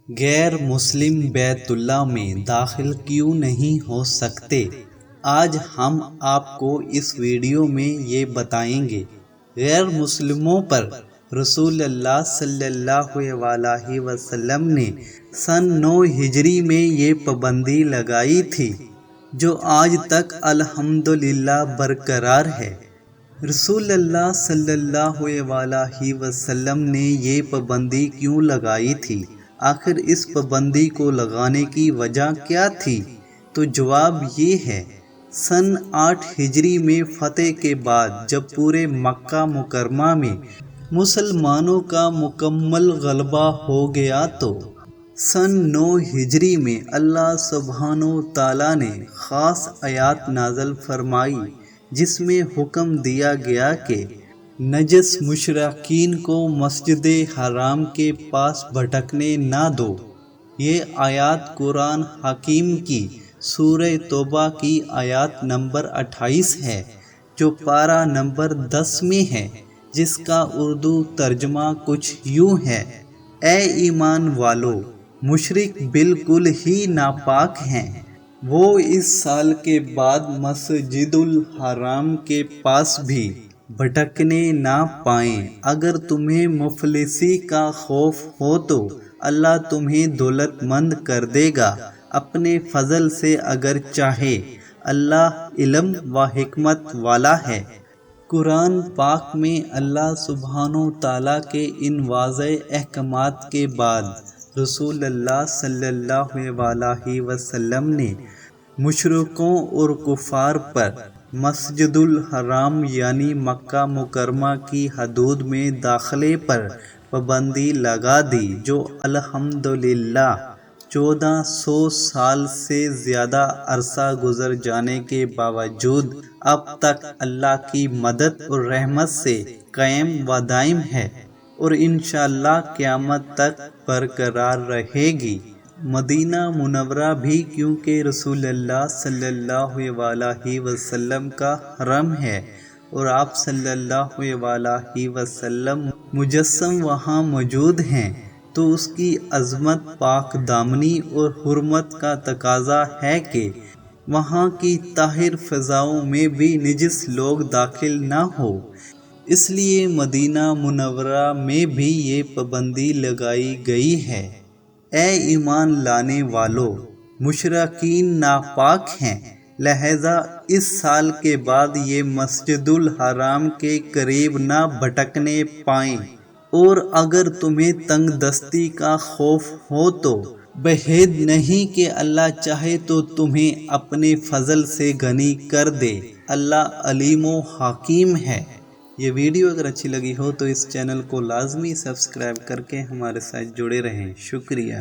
غیر مسلم بیت اللہ میں داخل کیوں نہیں ہو سکتے؟ آج ہم آپ کو اس ویڈیو میں یہ بتائیں گے۔ غیر مسلموں پر رسول اللہ صلی اللہ علیہ وسلم نے سن 9 ہجری میں یہ پابندی لگائی تھی، جو آج تک الحمدللہ برقرار ہے۔ رسول اللہ صلی اللہ علیہ وسلم نے یہ پابندی کیوں لگائی تھی؟ آخر اس پابندی کو لگانے کی وجہ کیا تھی؟ تو جواب یہ ہے، سن 8 ہجری میں فتح کے بعد جب پورے مکہ مکرمہ میں مسلمانوں کا مکمل غلبہ ہو گیا تو سن 9 ہجری میں اللہ سبحانہ تعالیٰ نے خاص آیات نازل فرمائی، جس میں حکم دیا گیا کہ نجس مشرکین کو مسجد حرام کے پاس بھٹکنے نہ دو۔ یہ آیات قرآن حکیم کی سورہ توبہ کی آیات نمبر 28 ہے، جو پارہ نمبر 10 میں ہے، جس کا اردو ترجمہ کچھ یوں ہے: اے ایمان والو، مشرک بالکل ہی ناپاک ہیں، وہ اس سال کے بعد مسجد الحرام کے پاس بھی بھٹکنے نہ پائیں۔ اگر تمہیں مفلسی کا خوف ہو تو اللہ تمہیں دولت مند کر دے گا اپنے فضل سے اگر چاہے، اللہ علم و حکمت والا ہے۔ قرآن پاک میں اللہ سبحانہ تعالیٰ کے ان واضح احکامات کے بعد رسول اللہ صلی اللہ علیہ وسلم نے مشرکوں اور کفار پر مسجد الحرام یعنی مکہ مکرمہ کی حدود میں داخلے پر پابندی لگا دی، جو الحمدللہ 1400 سال سے زیادہ عرصہ گزر جانے کے باوجود اب تک اللہ کی مدد اور رحمت سے قائم و دائم ہے اور انشاءاللہ قیامت تک برقرار رہے گی۔ مدینہ منورہ بھی کیونکہ رسول اللہ صلی اللہ علیہ وسلم کا حرم ہے اور آپ صلی اللہ علیہ وسلم مجسم وہاں موجود ہیں، تو اس کی عظمت، پاک دامنی اور حرمت کا تقاضا ہے کہ وہاں کی طاہر فضاؤں میں بھی نجس لوگ داخل نہ ہوں۔ اس لیے مدینہ منورہ میں بھی یہ پابندی لگائی گئی ہے۔ اے ایمان لانے والو، مشرکین ناپاک ہیں، لہذا اس سال کے بعد یہ مسجد الحرام کے قریب نہ بھٹکنے پائیں، اور اگر تمہیں تنگ دستی کا خوف ہو تو بعید نہیں کہ اللہ چاہے تو تمہیں اپنے فضل سے غنی کر دے، اللہ علیم و حکیم ہے۔ یہ ویڈیو اگر اچھی لگی ہو تو اس چینل کو لازمی سبسکرائب کر کے ہمارے ساتھ جڑے رہیں۔ شکریہ۔